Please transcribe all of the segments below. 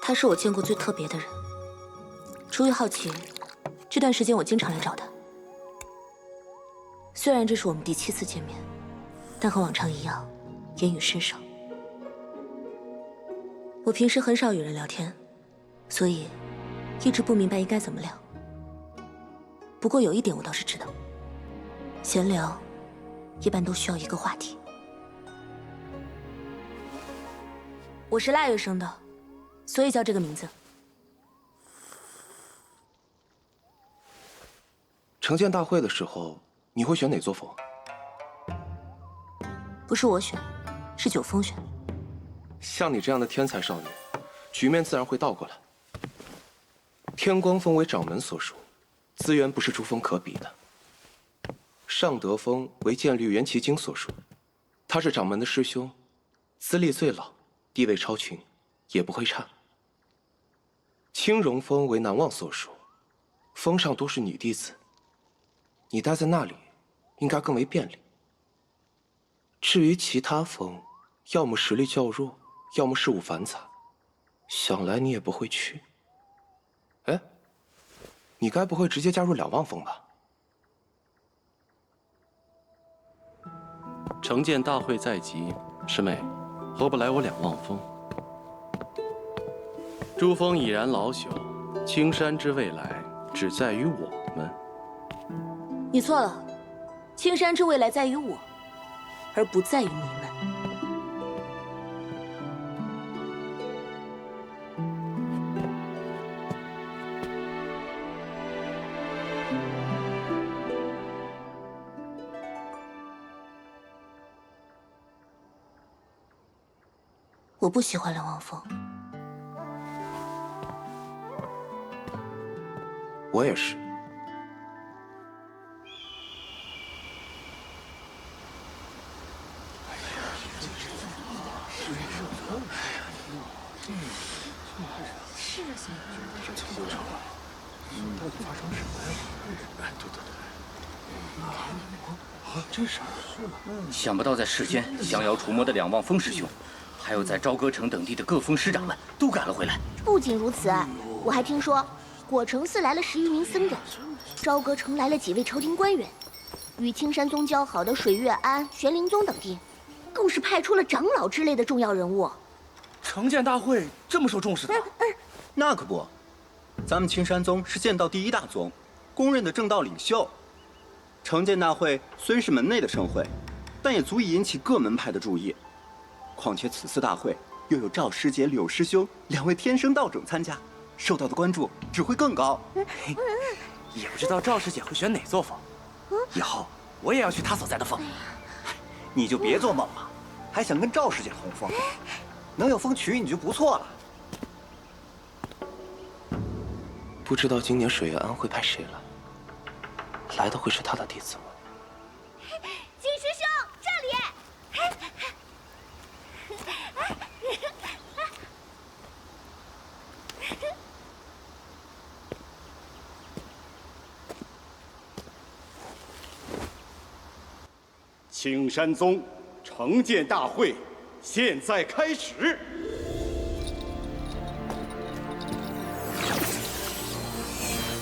他是我见过最特别的人。出于好奇，这段时间我经常来找他。虽然这是我们第7次见面，但和往常一样，言语甚少。我平时很少与人聊天，所以一直不明白应该怎么聊。不过有一点我倒是知道，闲聊一般都需要一个话题。我是腊月生的，所以叫这个名字。城建大会的时候，你会选哪座峰？不是我选，是九峰选。像你这样的天才少女，局面自然会倒过来。天光峰为掌门所属，资源不是诸峰可比的。尚德峰为剑律元奇经所属，他是掌门的师兄，资历最老，地位超群，也不会差。青荣峰为南望所属，峰上多是女弟子，你待在那里，应该更为便利。至于其他峰，要么实力较弱，要么事务繁杂，想来你也不会去。哎，你该不会直接加入两望峰吧？城建大会在即，师妹，何不来我两望峰？诸峰已然老朽，青山之未来只在于我们。你错了，青山之未来在于我，而不在于你们。我不喜欢两望峰。我也是。到底发生什么呀？哎，对。啊，这是想不到在世间降妖除魔的两望峰师兄，还有在朝歌城等地的各峰师长们都赶了回来。不仅如此，我还听说果城寺来了10余名僧人，朝歌城来了几位朝廷官员，与青山宗交好的水月庵、玄灵宗等地，更是派出了长老之类的重要人物。城建大会这么受重视的？那可不，咱们青山宗是剑道第1大宗，公认的正道领袖。城建大会虽是门内的盛会，但也足以引起各门派的注意。况且此次大会又有赵师姐、柳师兄2位天生道种参加，受到的关注只会更高。也不知道赵师姐会选哪座峰，以后我也要去她所在的峰。你就别做梦了，还想跟赵师姐同峰，能有风娶你就不错了。不知道今年水月庵会派谁来？来的会是他的弟子吗？金师兄，这里。青山宗城建大会现在开始。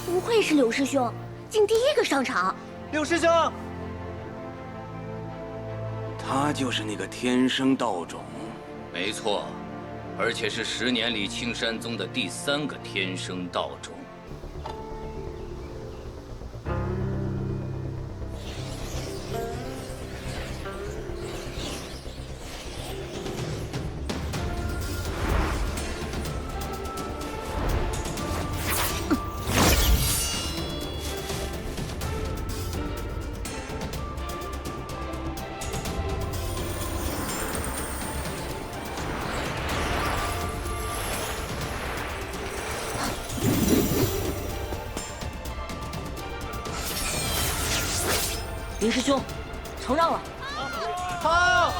不愧是柳师兄，竟第1个上场。柳师兄，他就是那个天生道种。没错，而且是10年里青山宗的第3个天生道种。林师兄，承让了。好，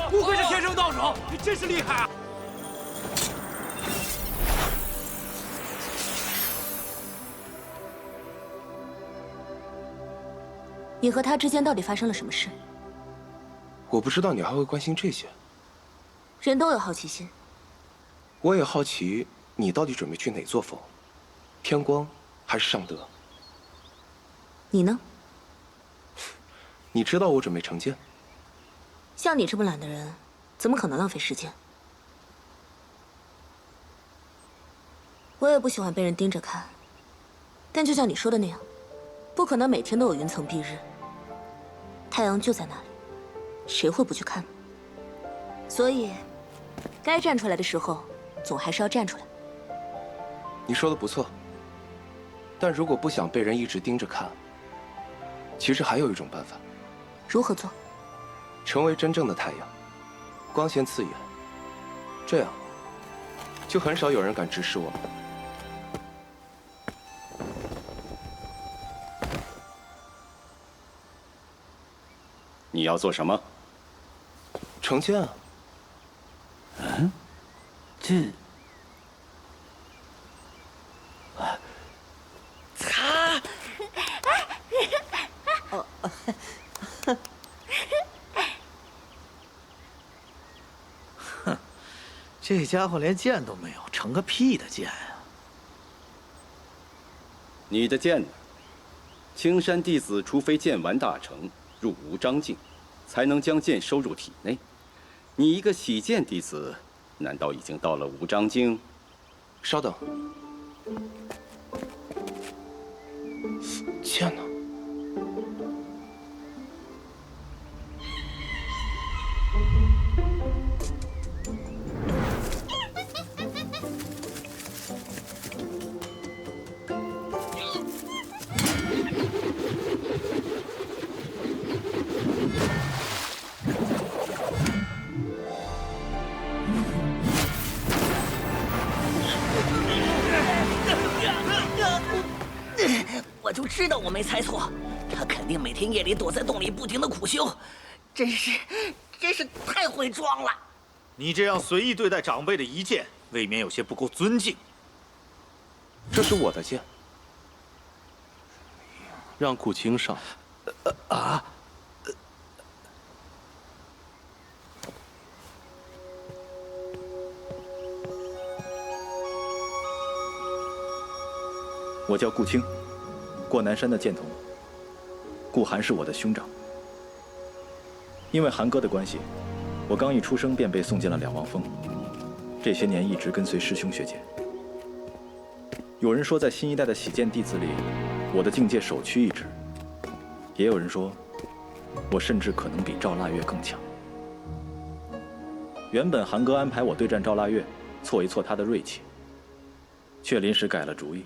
不愧是天生道种，你真是厉害啊！你和他之间到底发生了什么事？我不知道你还会关心这些。人都有好奇心。我也好奇，你到底准备去哪座峰？天光还是尚德？你呢？你知道我准备成剑。像你这么懒的人，怎么可能浪费时间？我也不喜欢被人盯着看，但就像你说的那样，不可能每天都有云层蔽日。太阳就在那里，谁会不去看呢？所以，该站出来的时候，总还是要站出来。你说的不错，但如果不想被人一直盯着看，其实还有一种办法。如何做？成为真正的太阳，光鲜刺眼，这样就很少有人敢直视我们。你要做什么？成剑啊！嗯，这，他，哼，这家伙连剑都没有，成个屁的剑啊！你的剑呢？青山弟子除非剑丸大成，入无章境，才能将剑收入体内。你一个洗剑弟子，难道已经到了无章境？稍等，剑呢？我就知道我没猜错，他肯定每天夜里躲在洞里不停的苦修，真是太会装了。你这样随意对待长辈的遗剑，未免有些不够尊敬。这是我的剑，让顾青上。我叫顾青，过南山的剑童。顾寒是我的兄长。因为寒哥的关系，我刚一出生便被送进了两王峰，这些年一直跟随师兄学剑。有人说，在新一代的洗剑弟子里，我的境界首屈一指；也有人说，我甚至可能比赵腊月更强。原本寒哥安排我对战赵腊月，挫一挫他的锐气，却临时改了主意，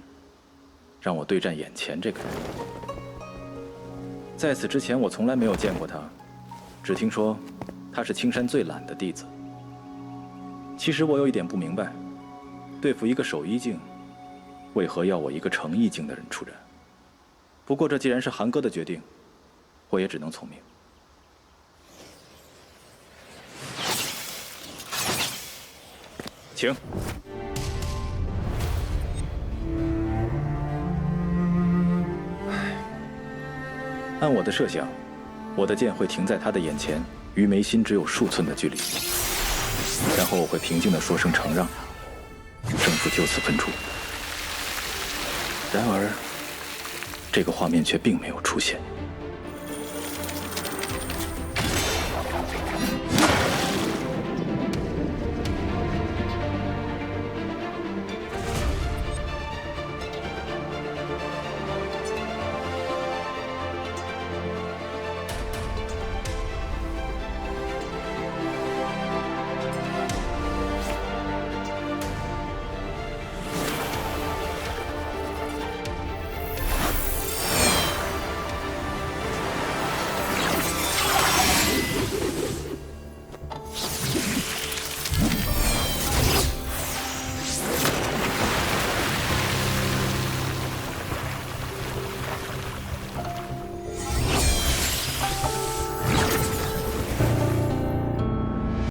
让我对战眼前这个人。在此之前，我从来没有见过他，只听说他是青山最懒的弟子。其实我有一点不明白，对付一个守一境，为何要我一个成一境的人出战？不过这既然是寒哥的决定，我也只能从命。请。按我的设想，我的剑会停在他的眼前，于眉心只有数寸的距离，然后我会平静地说声承让，胜负就此分出。然而，这个画面却并没有出现。